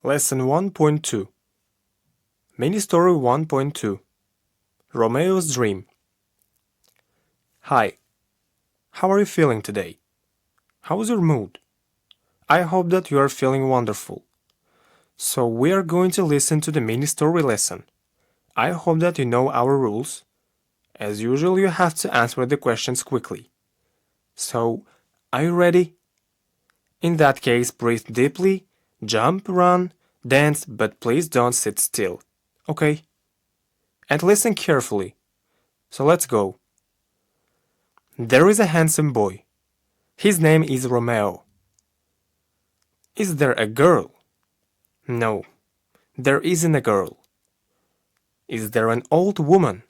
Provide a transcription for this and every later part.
Lesson 1.2 Mini Story 1.2 Romeo's Dream. Hi, how are you feeling today? How is your mood? I hope that you are feeling wonderful. So we are going to listen to the mini story lesson. I hope that you know our rules. As usual, you have to answer the questions quickly. So, are you ready? In that case, breathe deeply, jump, run, dance, but please don't sit still. Okay? And listen carefully. So let's go. There is a handsome boy. His name is Romeo. Is there a girl? No, there isn't a girl. Is there an old woman?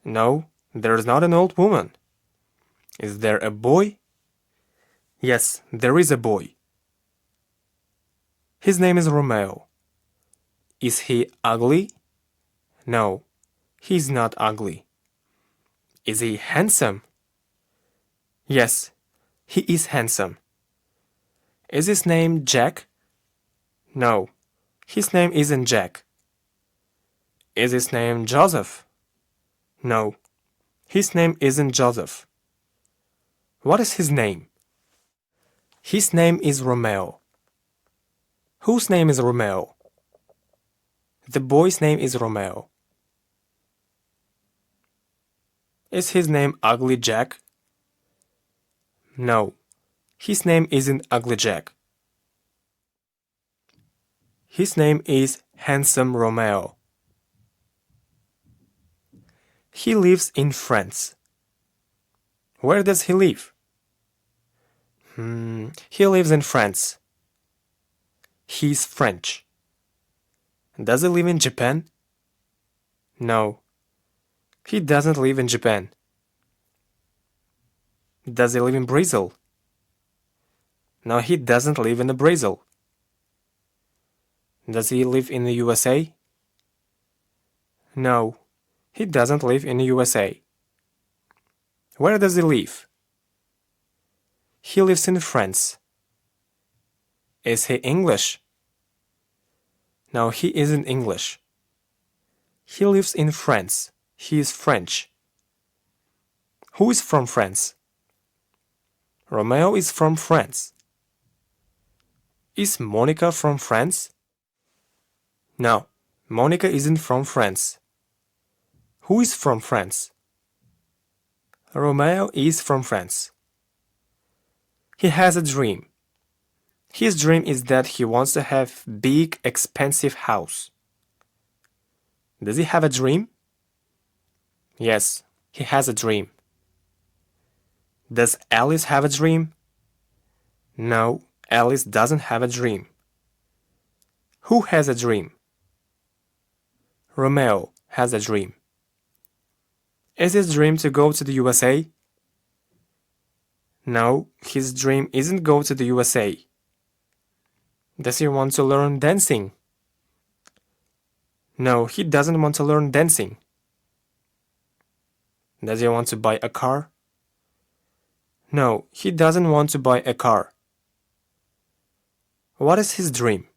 No, there's not an old woman. Is there a boy? Yes, there is a boy. His name is Romeo. Is he ugly? No, he's not ugly. Is he handsome? Yes, he is handsome. Is his name Jack? No, his name isn't Jack. Is his name Joseph? No, his name isn't Joseph. What is his name? His name is Romeo. Whose name is Romeo? The boy's name is Romeo. Is his name Ugly Jack? No, his name isn't Ugly Jack. His name is Handsome Romeo. He lives in France. Where does he live? He lives in France. He's French. Does he live in Japan? No, he doesn't live in Japan. Does he live in Brazil? No, he doesn't live in Brazil. Does he live in the USA? No, he doesn't live in the USA. Where does he live? He lives in France. Is he English? No, he isn't English. He lives in France. He is French. Who is from France? Romeo is from France. Is Monica from France? No, Monica isn't from France. Who is from France? Romeo is from France. He has a dream. His dream is that he wants to have big, expensive house. Does he have a dream? Yes, he has a dream. Does Alice have a dream? No, Alice doesn't have a dream. Who has a dream? Romeo has a dream. Is his dream to go to the USA? No, his dream isn't go to the USA. Does he want to learn dancing? No, he doesn't want to learn dancing. Does he want to buy a car? No, he doesn't want to buy a car. What is his dream?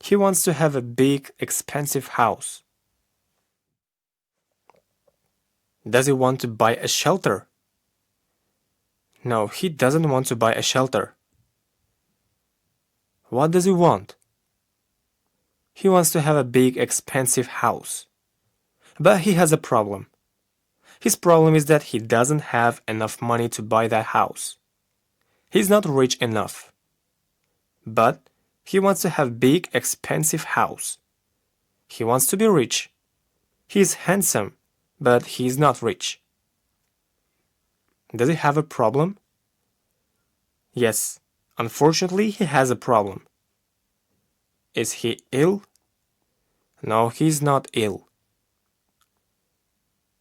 He wants to have a big, expensive house. Does he want to buy a shelter? No, he doesn't want to buy a shelter. What does he want? He wants to have a big, expensive house. But he has a problem. His problem is that he doesn't have enough money to buy that house. He's not rich enough. But he wants to have big, expensive house. He wants to be rich. He's handsome, but he's not rich. Does he have a problem? Yes, unfortunately he has a problem. Is he ill? No, he's not ill.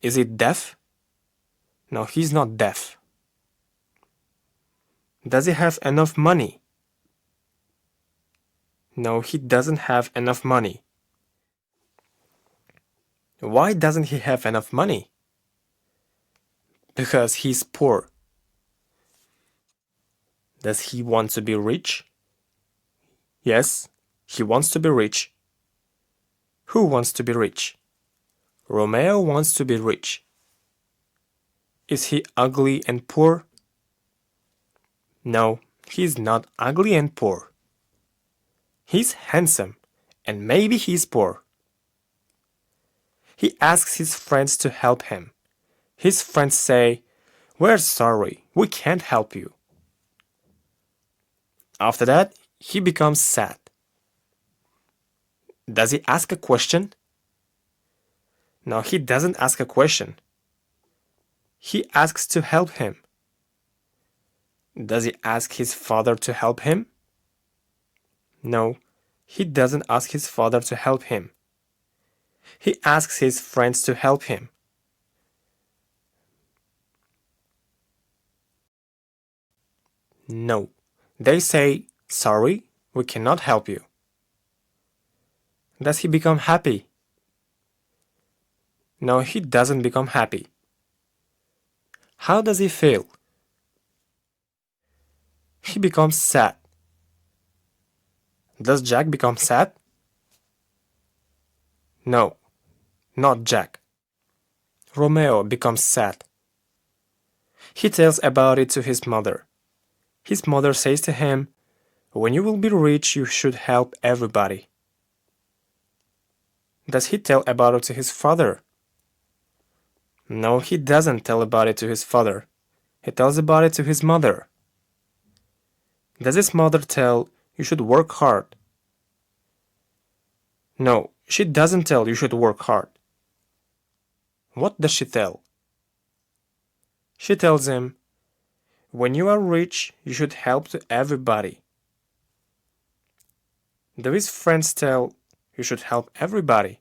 Is he deaf? No, he's not deaf. Does he have enough money? No, he doesn't have enough money. Why doesn't he have enough money? Because he's poor. Does he want to be rich? Yes, he wants to be rich. Who wants to be rich? Romeo wants to be rich. Is he ugly and poor? No, he's not ugly and poor. He's handsome, and maybe he's poor. He asks his friends to help him. His friends say, "We're sorry, we can't help you." After that, he becomes sad. Does he ask a question? No, he doesn't ask a question. He asks to help him. Does he ask his father to help him? No, he doesn't ask his father to help him. He asks his friends to help him. No, they say, "Sorry, we cannot help you." Does he become happy? No, he doesn't become happy. How does he feel? He becomes sad. Does Jack become sad? No, not Jack. Romeo becomes sad. He tells about it to his mother. His mother says to him, "When you will be rich, you should help everybody." Does he tell about it to his father? No, he doesn't tell about it to his father. He tells about it to his mother. Does his mother tell, "You should work hard"? No, she doesn't tell you should work hard. What does she tell? She tells him, "When you are rich, you should help to everybody." Do his friends tell, "You should help everybody"?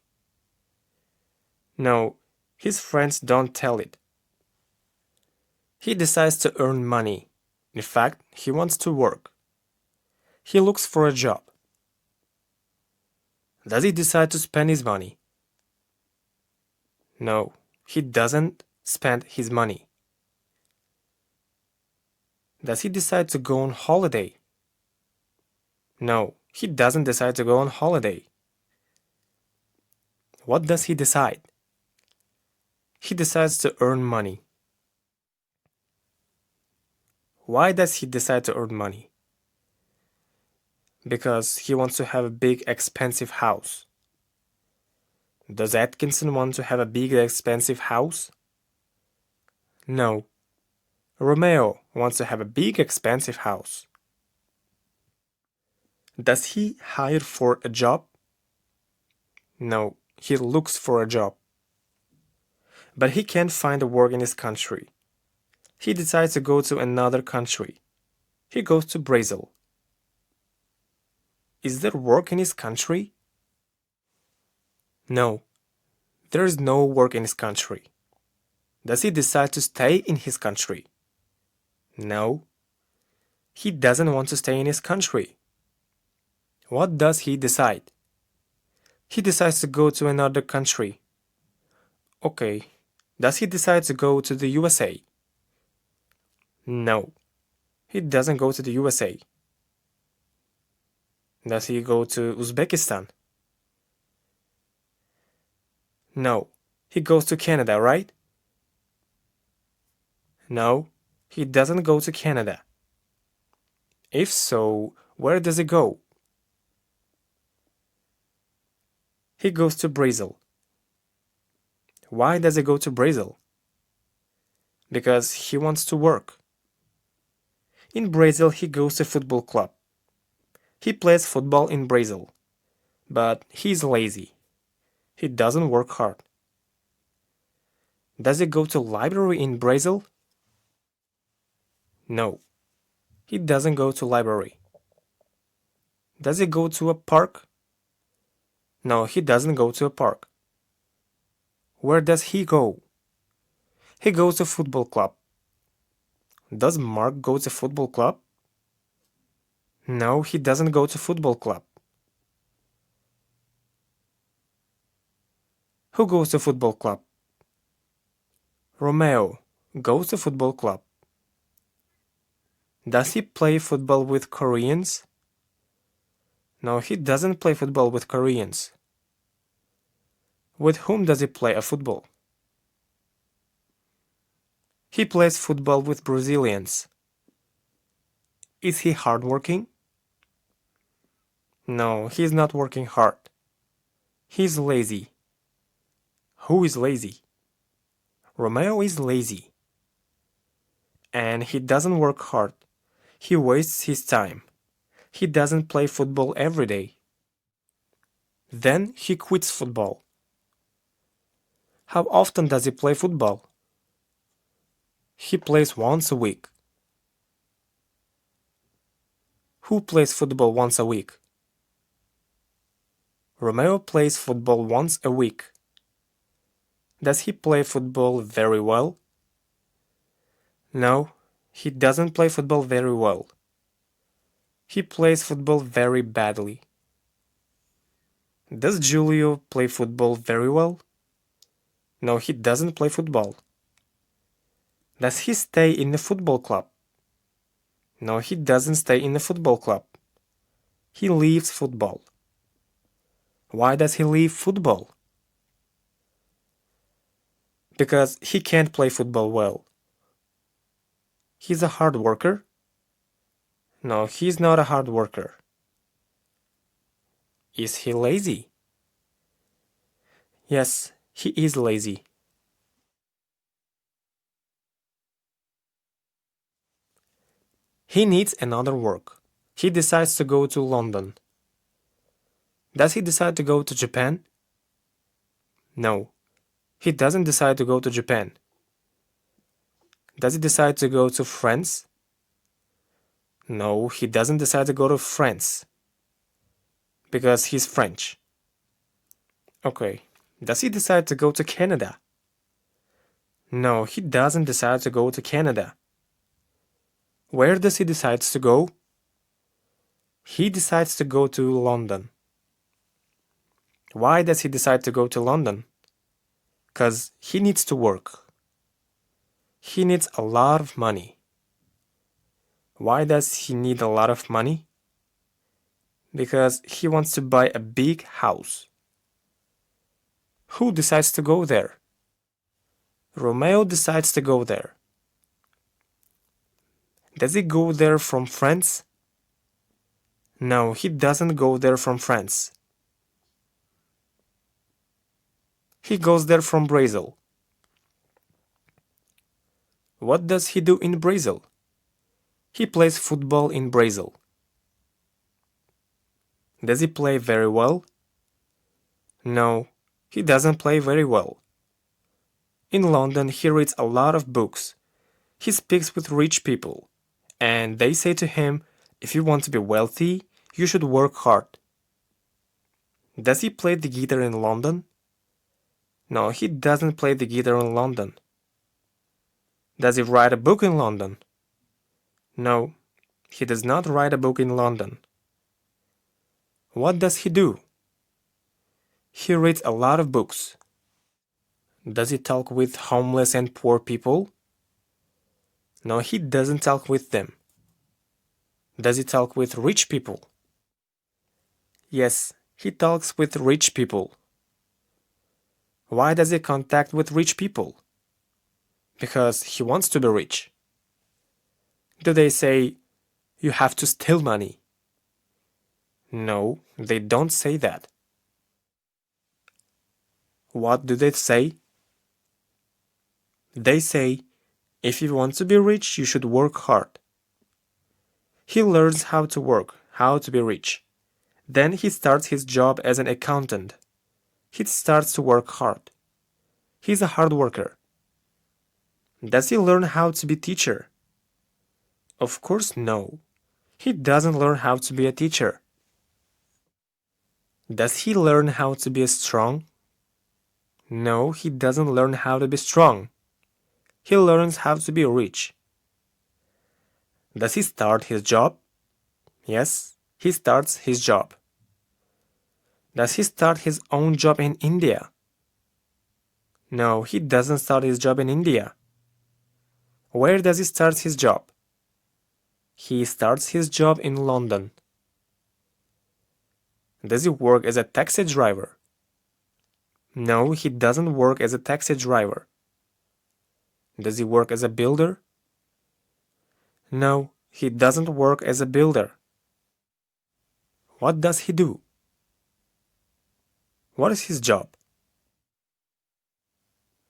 No, his friends don't tell it. He decides to earn money. In fact, he wants to work. He looks for a job. Does he decide to spend his money? No, he doesn't spend his money. Does he decide to go on holiday? No, he doesn't decide to go on holiday. What does he decide? He decides to earn money. Why does he decide to earn money? Because he wants to have a big expensive house. Does Atkinson want to have a big expensive house? No. Romeo wants to have a big expensive house. Does he hire for a job? No, he looks for a job. But he can't find a work in his country. He decides to go to another country. He goes to Brazil. Is there work in his country? No, there is no work in his country. Does he decide to stay in his country? No, he doesn't want to stay in his country. What does he decide? He decides to go to another country. Okay, does he decide to go to the USA? No, he doesn't go to the USA. Does he go to Uzbekistan? No, he goes to Canada, right? No, he doesn't go to Canada. If so, where does he go? He goes to Brazil. Why does he go to Brazil? Because he wants to work. In Brazil, he goes to football club. He plays football in Brazil, but he's lazy. He doesn't work hard. Does he go to library in Brazil? No, he doesn't go to library. Does he go to a park? No, he doesn't go to a park. Where does he go? He goes to football club. Does Mark go to football club? No, he doesn't go to football club. Who goes to football club? Romeo goes to football club. Does he play football with Koreans? No, he doesn't play football with Koreans. With whom does he play a football? He plays football with Brazilians. Is he hardworking? No, he's not working hard. He's lazy. Who is lazy? Romeo is lazy. And he doesn't work hard. He wastes his time. He doesn't play football every day. Then he quits football. How often does he play football? He plays once a week. Who plays football once a week? Romeo plays football once a week. Does he play football very well? No, he doesn't play football very well. He plays football very badly. Does Giulio play football very well? No, he doesn't play football. Does he stay in the football club? No, he doesn't stay in the football club. He leaves football. Why does he leave football? Because he can't play football well. He's a hard worker? No, he's not a hard worker. Is he lazy? Yes, he is lazy. He needs another work. He decides to go to London. Does he decide to go to Japan? No, he doesn't decide to go to Japan. Does he decide to go to France? No, he doesn't decide to go to France. Because he's French. Okay, does he decide to go to Canada? No, he doesn't decide to go to Canada. Where does he decide to go? He decides to go to London. Why does he decide to go to London? 'Cause he needs to work. He needs a lot of money. Why does he need a lot of money? Because he wants to buy a big house. Who decides to go there? Romeo decides to go there. Does he go there from France? No, he doesn't go there from France. He goes there from Brazil. What does he do in Brazil? He plays football in Brazil. Does he play very well? No, he doesn't play very well. In London, he reads a lot of books. He speaks with rich people, and they say to him, if you want to be wealthy, you should work hard. Does he play the guitar in London? No, he doesn't play the guitar in London. Does he write a book in London? No, he does not write a book in London. What does he do? He reads a lot of books. Does he talk with homeless and poor people? No, he doesn't talk with them. Does he talk with rich people? Yes, he talks with rich people. Why does he contact with rich people? Because he wants to be rich. Do they say, you have to steal money? No, they don't say that. What do they say? They say, if you want to be rich, you should work hard. He learns how to work, how to be rich. Then he starts his job as an accountant. He starts to work hard. He's a hard worker. Does he learn how to be teacher? Of course no. He doesn't learn how to be a teacher. Does he learn how to be strong? No, he doesn't learn how to be strong. He learns how to be rich. Does he start his job? Yes, he starts his job. Does he start his own job in India? No, he doesn't start his job in India. Where does he start his job? He starts his job in London. Does he work as a taxi driver? No, he doesn't work as a taxi driver. Does he work as a builder? No, he doesn't work as a builder. What does he do? What is his job?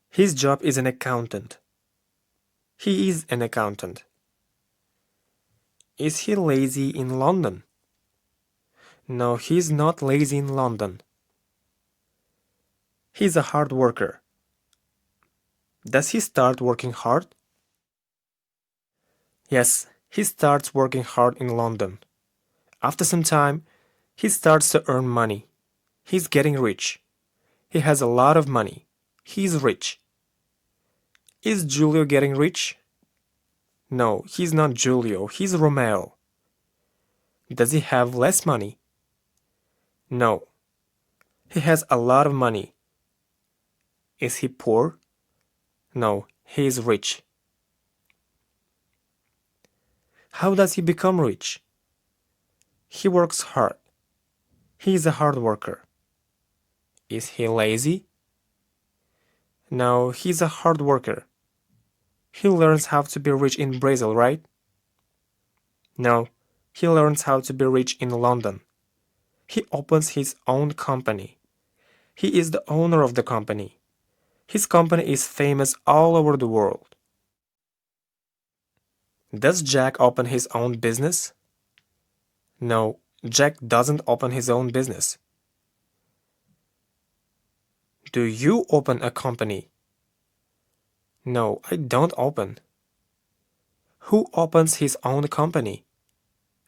His job is an accountant. He is an accountant. Is he lazy in London? No, he's not lazy in London. He's a hard worker. Does he start working hard? Yes, he starts working hard in London. After some time, he starts to earn money. He's getting rich. He has a lot of money. He's rich. Is Giulio getting rich? No, he's not Giulio. He's Romeo. Does he have less money? No. He has a lot of money. Is he poor? No, he is rich. How does he become rich? He works hard. He is a hard worker. Is he lazy? No, he's a hard worker. He learns how to be rich in Brazil, right? No, he learns how to be rich in London. He opens his own company. He is the owner of the company. His company is famous all over the world. Does Jack open his own business? No, Jack doesn't open his own business. Do you open a company? No, I don't open. Who opens his own company?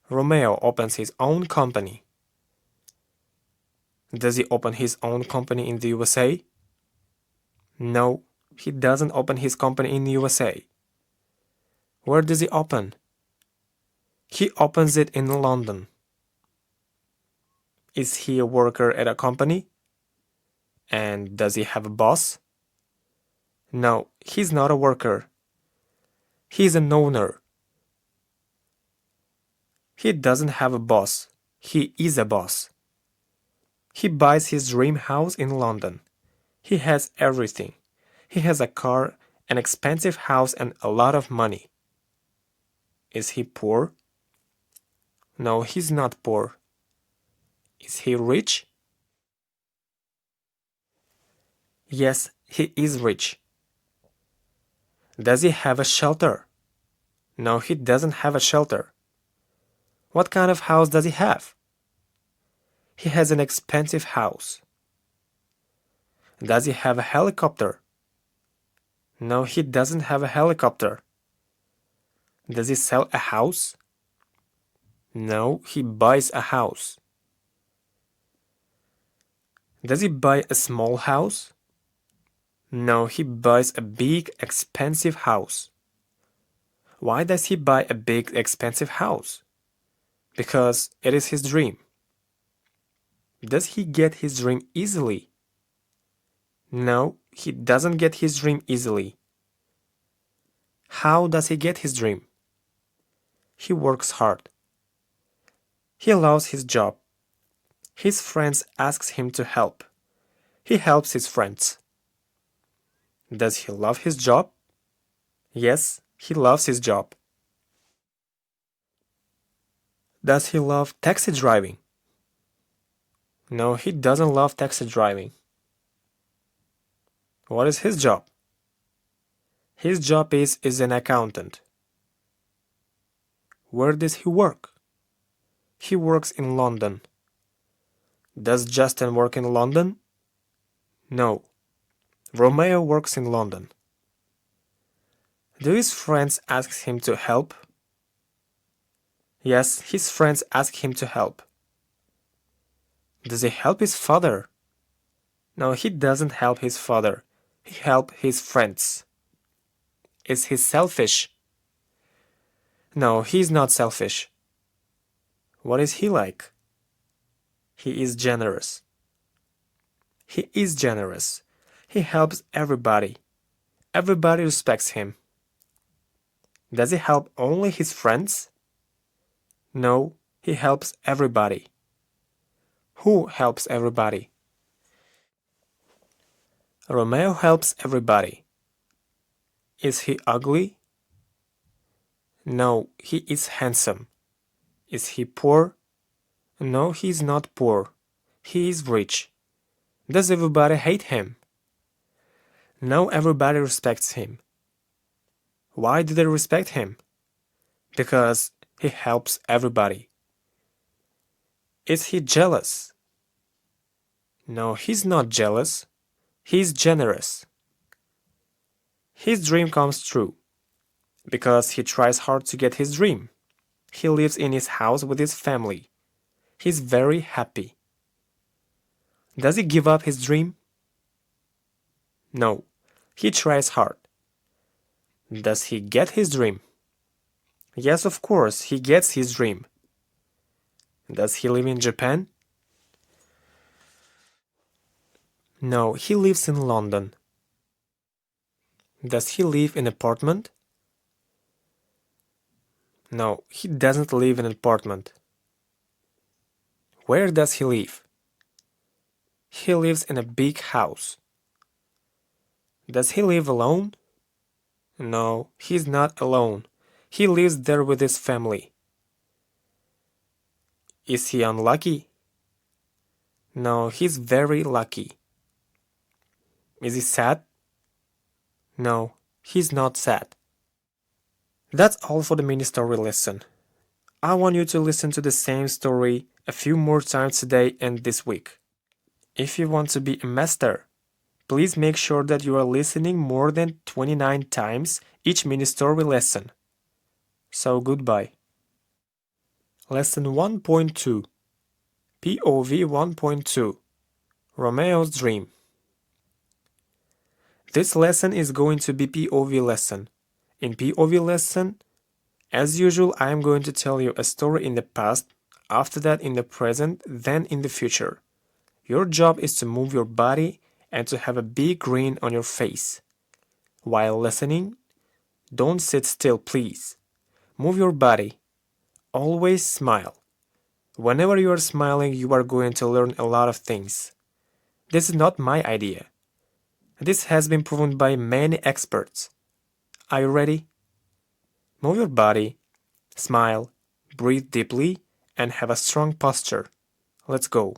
Romeo opens his own company. Does he open his own company in the USA? No, he doesn't open his company in the USA. Where does he open? He opens it in London. Is he a worker at a company? And does he have a boss? No, he's not a worker. He's an owner. He doesn't have a boss. He is a boss. He buys his dream house in London. He has everything. He has a car, an expensive house, and a lot of money. Is he poor? No, he's not poor. Is he rich? Yes, he is rich. Does he have a shelter? No, he doesn't have a shelter. What kind of house does he have? He has an expensive house. Does he have a helicopter? No, he doesn't have a helicopter. Does he sell a house? No, he buys a house. Does he buy a small house? No, he buys a big, expensive house. Why does he buy a big, expensive house? Because it is his dream. Does he get his dream easily? No, he doesn't get his dream easily. How does he get his dream? He works hard. He loves his job. His friends ask him to help. He helps his friends. Does he love his job? Yes, he loves his job. Does he love taxi driving? No, he doesn't love taxi driving. What is his job? His job is an accountant. Where does he work? He works in London. Does Justin work in London? No. Romeo works in London. Do his friends ask him to help? Yes, his friends ask him to help. Does he help his father? No, he doesn't help his father. He helps his friends. Is he selfish? No, he's not selfish. What is he like? He is generous. He is generous. He helps everybody. Everybody respects him. Does he help only his friends? No, he helps everybody. Who helps everybody? Romeo helps everybody. Is he ugly? No, he is handsome. Is he poor? No, he is not poor. He is rich. Does everybody hate him? No, everybody respects him. Why do they respect him? Because he helps everybody. Is he jealous? No, he's not jealous. He's generous. His dream comes true because he tries hard to get his dream. He lives in his house with his family. He's very happy. Does he give up his dream? No, he tries hard. Does he get his dream? Yes, of course, he gets his dream. Does he live in Japan? No, he lives in London. Does he live in an apartment? No, he doesn't live in an apartment. Where does he live? He lives in a big house. Does he live alone? No, he's not alone. He lives there with his family. Is he unlucky? No, he's very lucky. Is he sad? No, he's not sad. That's all for the mini story lesson. I want you to listen to the same story a few more times today and this week. If you want to be a master, please make sure that you are listening more than 29 times each mini story lesson. So goodbye. Lesson 1.2 POV 1.2 Romeo's Dream. This lesson is going to be POV lesson. In POV lesson, as usual, I am going to tell you a story in the past, after that in the present, then in the future. Your job is to move your body and to have a big grin on your face. While listening, don't sit still, please. Move your body. Always smile. Whenever you are smiling, you are going to learn a lot of things. This is not my idea. This has been proven by many experts. Are you ready? Move your body, smile, breathe deeply, and have a strong posture. Let's go.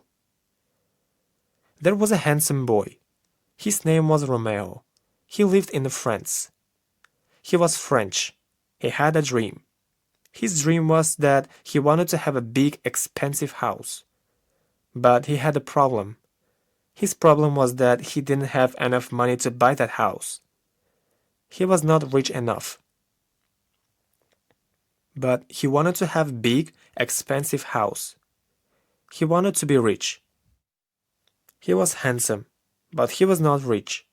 There was a handsome boy. His name was Romeo. He lived in France. He was French. He had a dream. His dream was that he wanted to have a big, expensive house. But he had a problem. His problem was that he didn't have enough money to buy that house. He was not rich enough. But he wanted to have big, expensive house. He wanted to be rich. He was handsome, but he was not rich.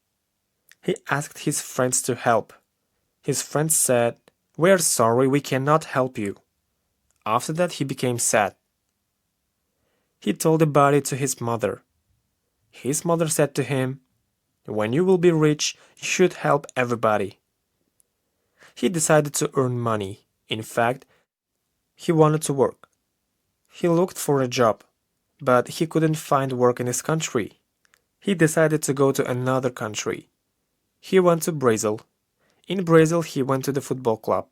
He asked his friends to help. His friends said, "We are sorry, we cannot help you." After that, he became sad. He told about it to his mother. His mother said to him, "When you will be rich, you should help everybody." He decided to earn money. In fact, he wanted to work. He looked for a job, but he couldn't find work in his country. He decided to go to another country. He went to Brazil. In Brazil, he went to the football club.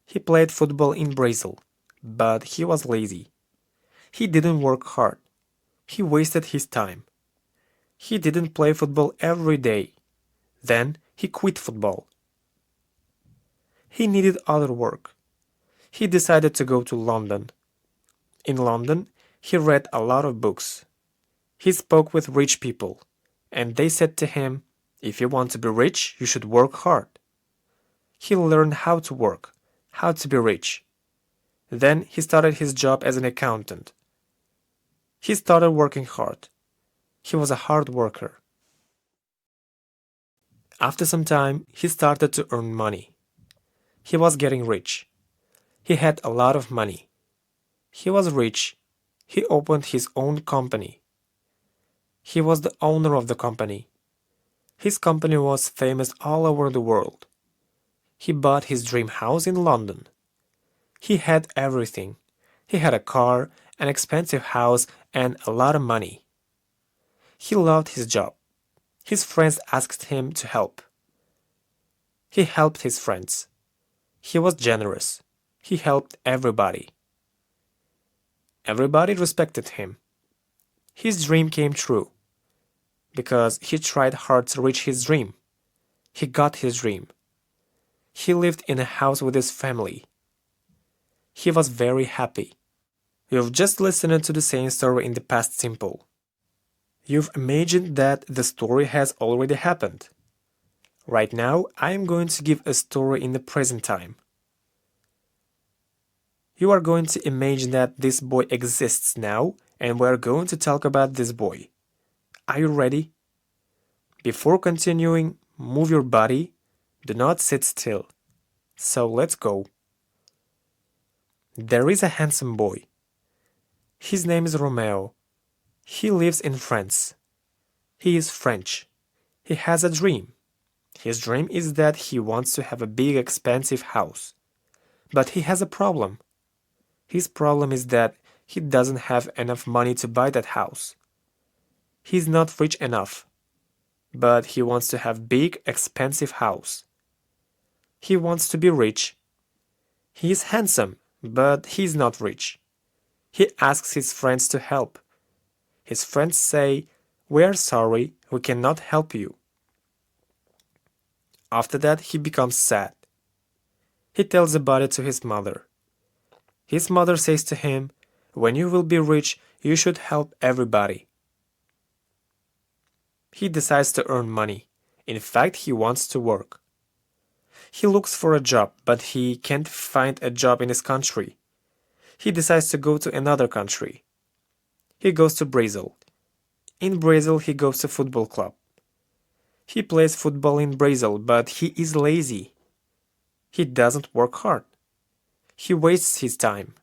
He played football in Brazil, but he was lazy. He didn't work hard. He wasted his time. He didn't play football every day. Then he quit football. He needed other work. He decided to go to London. In London, he read a lot of books. He spoke with rich people, and they said to him, "If you want to be rich, you should work hard." He learned how to work, how to be rich. Then he started his job as an accountant. He started working hard. He was a hard worker. After some time, he started to earn money. He was getting rich. He had a lot of money. He was rich. He opened his own company. He was the owner of the company. His company was famous all over the world. He bought his dream house in London. He had everything. He had a car, an expensive house, and a lot of money. He loved his job. His friends asked him to help. He helped his friends. He was generous. He helped everybody. Everybody respected him. His dream came true because he tried hard to reach his dream. He got his dream. He lived in a house with his family. He was very happy. You've just listened to the same story in the past simple. You've imagined that the story has already happened. Right now, I am going to give a story in the present time. You are going to imagine that this boy exists now, and we are going to talk about this boy. Are you ready? Before continuing, move your body. Do not sit still. So let's go. There is a handsome boy. His name is Romeo. He lives in France. He is French. He has a dream. His dream is that he wants to have a big expensive house. But he has a problem. His problem is that he doesn't have enough money to buy that house. He's not rich enough. But he wants to have big expensive house. He wants to be rich. He is handsome, but he's not rich. He asks his friends to help. His friends say, "We are sorry, we cannot help you." After that, he becomes sad. He tells about it to his mother. His mother says to him, "When you will be rich, you should help everybody." He decides to earn money. In fact, he wants to work. He looks for a job, but he can't find a job in his country. He decides to go to another country. He goes to Brazil. In Brazil, he goes to football club. He plays football in Brazil, but he is lazy. He doesn't work hard. He wastes his time.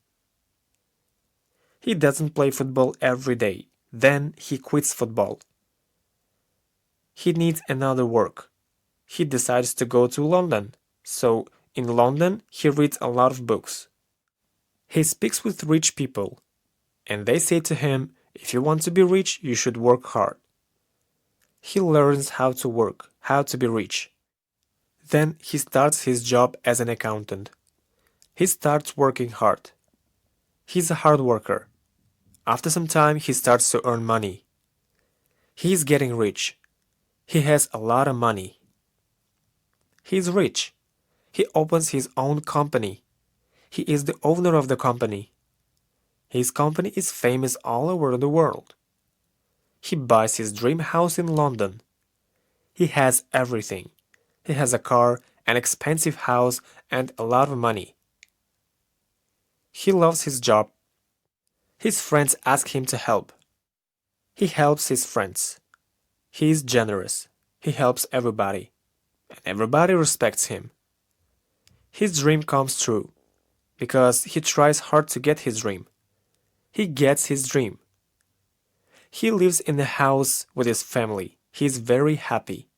He doesn't play football every day. Then he quits football. He needs another work. He decides to go to London. So, in London, he reads a lot of books. He speaks with rich people, and they say to him, "If you want to be rich, you should work hard." He learns how to work, how to be rich. Then he starts his job as an accountant. He starts working hard. He's a hard worker. After some time, he starts to earn money. He is getting rich. He has a lot of money. He is rich. He opens his own company. He is the owner of the company. His company is famous all over the world. He buys his dream house in London. He has everything. He has a car, an expensive house, and a lot of money. He loves his job. His friends ask him to help. He helps his friends. He is generous. He helps everybody. And everybody respects him. His dream comes true because he tries hard to get his dream. He gets his dream. He lives in a house with his family. He is very happy.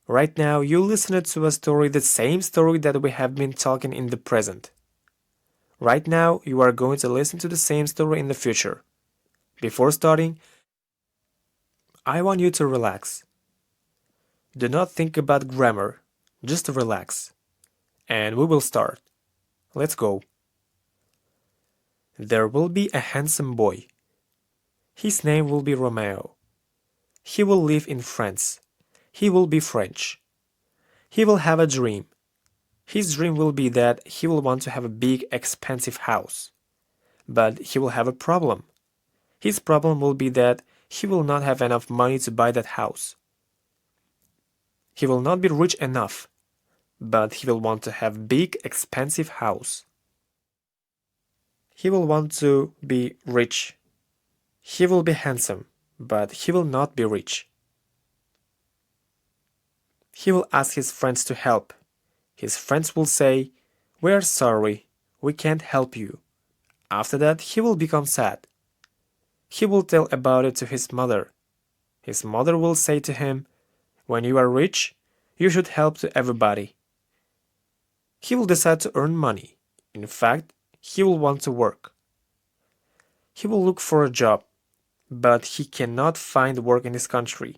Right now, you listened to a story, the same story that we have been talking in the present. Right now, you are going to listen to the same story in the future. Before starting, I want you to relax. Do not think about grammar. Just relax. And we will start. Let's go. There will be a handsome boy. His name will be Romeo. He will live in France. He will be French. He will have a dream. His dream will be that he will want to have a big, expensive house. But he will have a problem. His problem will be that he will not have enough money to buy that house. He will not be rich enough, but he will want to have big, expensive house. He will want to be rich. He will be handsome, but he will not be rich. He will ask his friends to help. His friends will say, "We are sorry, we can't help you." After that, he will become sad. He will tell about it to his mother. His mother will say to him, "When you are rich, you should help to everybody." He will decide to earn money. In fact, he will want to work. He will look for a job, but he cannot find work in his country.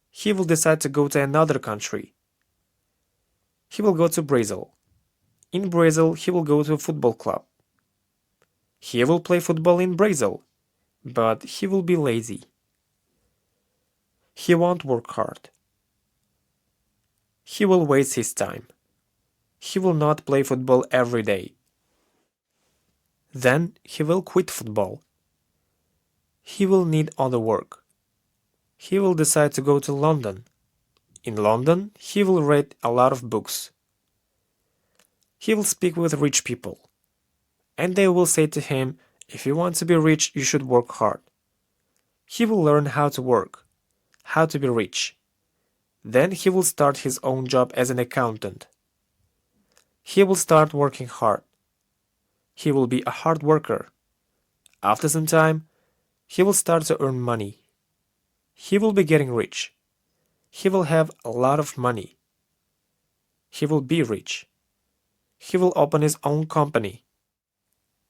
He will decide to go to another country. He will go to Brazil. In Brazil, he will go to a football club. He will play football in Brazil, but he will be lazy. He won't work hard. He will waste his time. He will not play football every day. Then he will quit football. He will need other work. He will decide to go to London. In London, he will read a lot of books. He will speak with rich people. And they will say to him, if you want to be rich, you should work hard. He will learn how to work, how to be rich. Then he will start his own job as an accountant. He will start working hard. He will be a hard worker. After some time, he will start to earn money. He will be getting rich. He will have a lot of money. He will be rich. He will open his own company.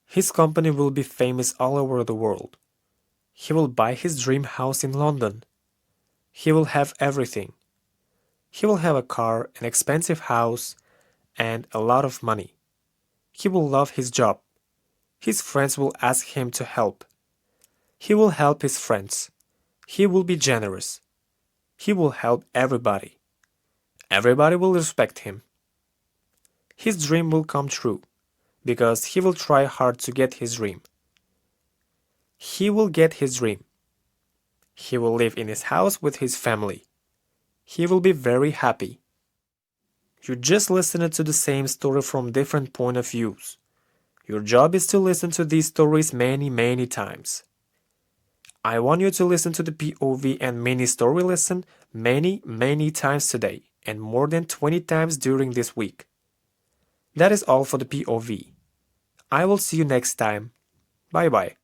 His company will be famous all over the world. He will buy his dream house in London. He will have everything. He will have a car, an expensive house, and a lot of money. He will love his job. His friends will ask him to help. He will help his friends. He will be generous. He will help everybody. Everybody will respect him. His dream will come true, because he will try hard to get his dream. He will get his dream. He will live in his house with his family. He will be very happy. You just listened to the same story from different point of views. Your job is to listen to these stories many times. I want you to listen to the POV and mini story lesson many times today and more than 20 times during this week. That is all for the POV. I will see you next time. Bye bye.